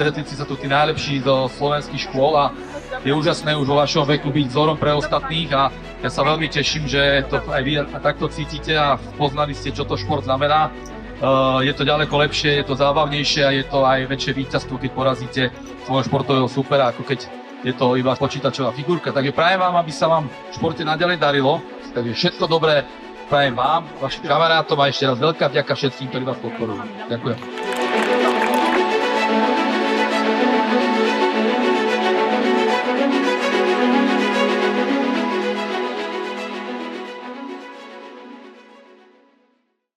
stretli si sa tu tí najlepší zo slovenských škôl a je úžasné už vo vašom veku byť vzorom pre ostatných a ja sa veľmi teším, že to aj vy takto cítite a poznali ste, čo to šport znamená. Je to ďaleko lepšie, je to zábavnejšie a je to aj väčšie víťazstvo, keď porazíte svojho športového supera, ako keď je to iba počítačová figurka. Takže prajem vám, aby sa vám v športe naďalej darilo. Takže všetko dobré prajem vám, vašim kamarátom a ešte raz veľká vďaka všetkým, ktorí vás podporujú. Ďakujem.